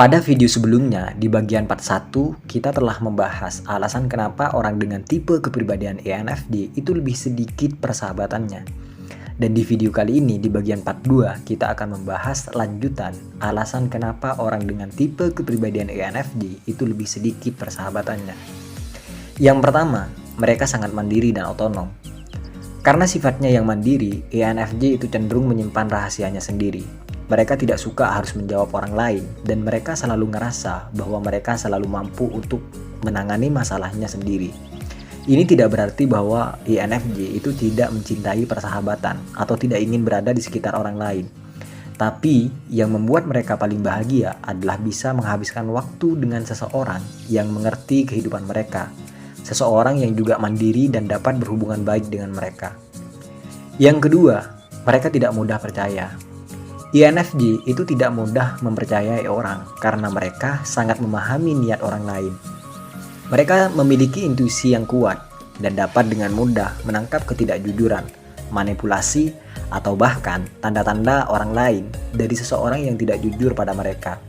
Pada video sebelumnya, di bagian part 1, kita telah membahas alasan kenapa orang dengan tipe kepribadian ENFJ itu lebih sedikit persahabatannya. Dan di video kali ini, di bagian part 2, kita akan membahas lanjutan alasan kenapa orang dengan tipe kepribadian ENFJ itu lebih sedikit persahabatannya. Yang pertama, mereka sangat mandiri dan otonom. Karena sifatnya yang mandiri, ENFJ itu cenderung menyimpan rahasianya sendiri. Mereka tidak suka harus menjawab orang lain, dan mereka selalu ngerasa bahwa mereka selalu mampu untuk menangani masalahnya sendiri. Ini tidak berarti bahwa ENFJ itu tidak mencintai persahabatan atau tidak ingin berada di sekitar orang lain. Tapi yang membuat mereka paling bahagia adalah bisa menghabiskan waktu dengan seseorang yang mengerti kehidupan mereka. Seseorang yang juga mandiri dan dapat berhubungan baik dengan mereka. Yang kedua, mereka tidak mudah percaya. ENFJ itu tidak mudah mempercayai orang karena mereka sangat memahami niat orang lain. Mereka memiliki intuisi yang kuat dan dapat dengan mudah menangkap ketidakjujuran, manipulasi, atau bahkan tanda-tanda orang lain dari seseorang yang tidak jujur pada mereka.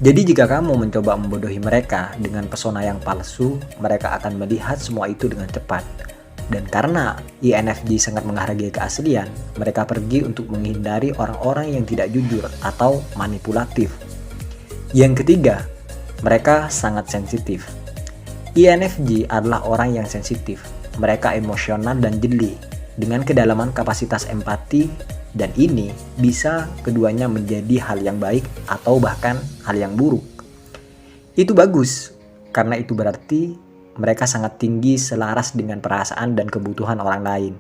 Jadi jika kamu mencoba membodohi mereka dengan pesona yang palsu, mereka akan melihat semua itu dengan cepat. Dan karena ENFJ sangat menghargai keaslian, mereka pergi untuk menghindari orang-orang yang tidak jujur atau manipulatif. Yang ketiga, mereka sangat sensitif. ENFJ adalah orang yang sensitif. Mereka emosional dan jeli, dengan kedalaman kapasitas empati, dan ini bisa keduanya menjadi hal yang baik atau bahkan hal yang buruk. Itu bagus, karena itu berarti mereka sangat tinggi selaras dengan perasaan dan kebutuhan orang lain.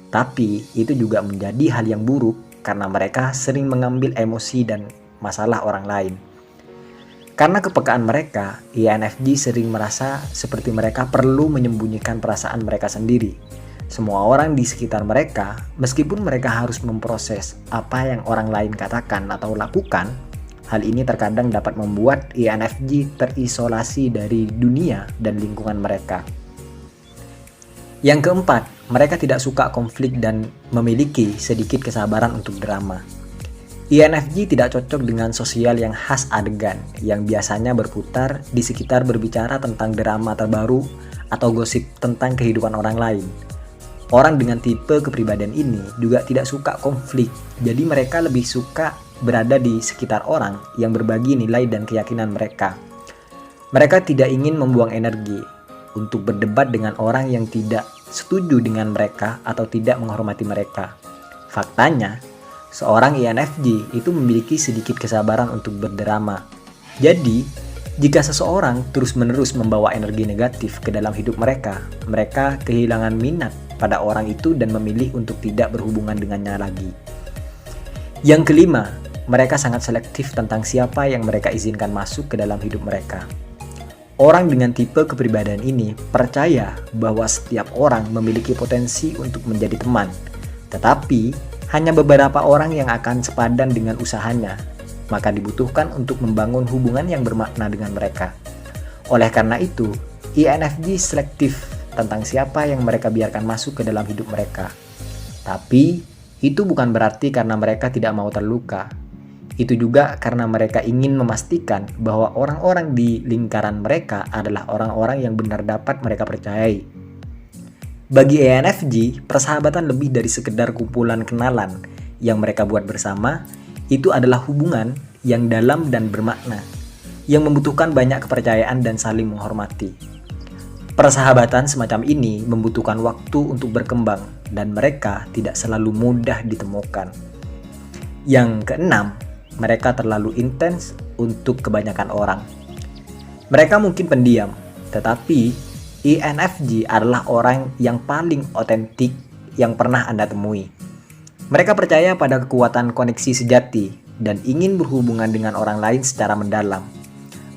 Tapi itu juga menjadi hal yang buruk karena mereka sering mengambil emosi dan masalah orang lain. Karena kepekaan mereka, ENFJ sering merasa seperti mereka perlu menyembunyikan perasaan mereka sendiri. Semua orang di sekitar mereka, meskipun mereka harus memproses apa yang orang lain katakan atau lakukan, hal ini terkadang dapat membuat ENFJ terisolasi dari dunia dan lingkungan mereka. Yang keempat, mereka tidak suka konflik dan memiliki sedikit kesabaran untuk drama. ENFJ tidak cocok dengan sosial yang khas adegan, yang biasanya berputar di sekitar berbicara tentang drama terbaru atau gosip tentang kehidupan orang lain. Orang dengan tipe kepribadian ini juga tidak suka konflik, jadi mereka lebih suka berada di sekitar orang yang berbagi nilai dan keyakinan mereka. Mereka tidak ingin membuang energi untuk berdebat dengan orang yang tidak setuju dengan mereka atau tidak menghormati mereka. Faktanya, seorang ENFJ itu memiliki sedikit kesabaran untuk berdrama. Jadi, jika seseorang terus-menerus membawa energi negatif ke dalam hidup mereka, mereka kehilangan minat pada orang itu dan memilih untuk tidak berhubungan dengannya lagi. Yang kelima, mereka sangat selektif tentang siapa yang mereka izinkan masuk ke dalam hidup mereka. Orang dengan tipe kepribadian ini percaya bahwa setiap orang memiliki potensi untuk menjadi teman, tetapi hanya beberapa orang yang akan sepadan dengan usahanya, maka dibutuhkan untuk membangun hubungan yang bermakna dengan mereka. Oleh karena itu, ENFJ selektif tentang siapa yang mereka biarkan masuk ke dalam hidup mereka. Tapi, itu bukan berarti karena mereka tidak mau terluka. Itu juga karena mereka ingin memastikan bahwa orang-orang di lingkaran mereka adalah orang-orang yang benar dapat mereka percayai. Bagi ENFJ, persahabatan lebih dari sekedar kumpulan kenalan yang mereka buat bersama. Itu adalah hubungan yang dalam dan bermakna, yang membutuhkan banyak kepercayaan dan saling menghormati. Persahabatan semacam ini membutuhkan waktu untuk berkembang dan mereka tidak selalu mudah ditemukan. Yang keenam, mereka terlalu intens untuk kebanyakan orang. Mereka mungkin pendiam, tetapi ENFJ adalah orang yang paling otentik yang pernah Anda temui. Mereka percaya pada kekuatan koneksi sejati dan ingin berhubungan dengan orang lain secara mendalam.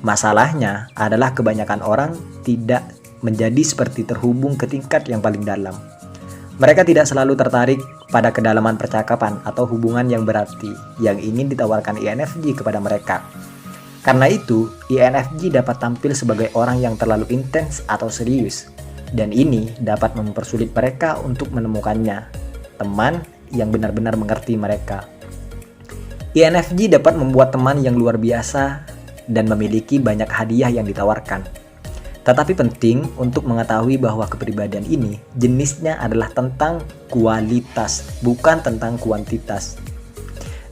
Masalahnya adalah kebanyakan orang tidak menjadi seperti terhubung ke tingkat yang paling dalam. Mereka tidak selalu tertarik pada kedalaman percakapan atau hubungan yang berarti yang ingin ditawarkan ENFJ kepada mereka. Karena itu, ENFJ dapat tampil sebagai orang yang terlalu intens atau serius, dan ini dapat mempersulit mereka untuk menemukannya, teman yang benar-benar mengerti mereka. ENFJ dapat membuat teman yang luar biasa dan memiliki banyak hadiah yang ditawarkan. Tetapi penting untuk mengetahui bahwa kepribadian ini jenisnya adalah tentang kualitas, bukan tentang kuantitas.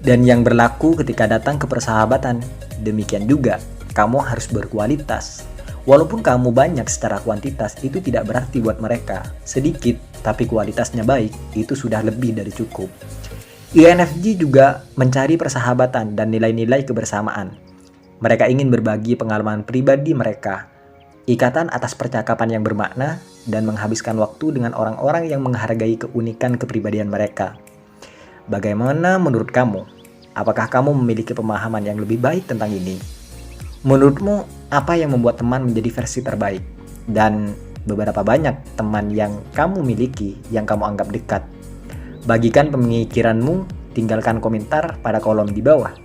Dan yang berlaku ketika datang ke persahabatan, demikian juga kamu harus berkualitas. Walaupun kamu banyak secara kuantitas, itu tidak berarti buat mereka. Sedikit, tapi kualitasnya baik, itu sudah lebih dari cukup. INFJ juga mencari persahabatan dan nilai-nilai kebersamaan. Mereka ingin berbagi pengalaman pribadi mereka, ikatan atas percakapan yang bermakna, dan menghabiskan waktu dengan orang-orang yang menghargai keunikan kepribadian mereka. Bagaimana menurut kamu? Apakah kamu memiliki pemahaman yang lebih baik tentang ini? Menurutmu, apa yang membuat teman menjadi versi terbaik? Dan beberapa banyak teman yang kamu miliki yang kamu anggap dekat? Bagikan pemikiranmu, tinggalkan komentar pada kolom di bawah.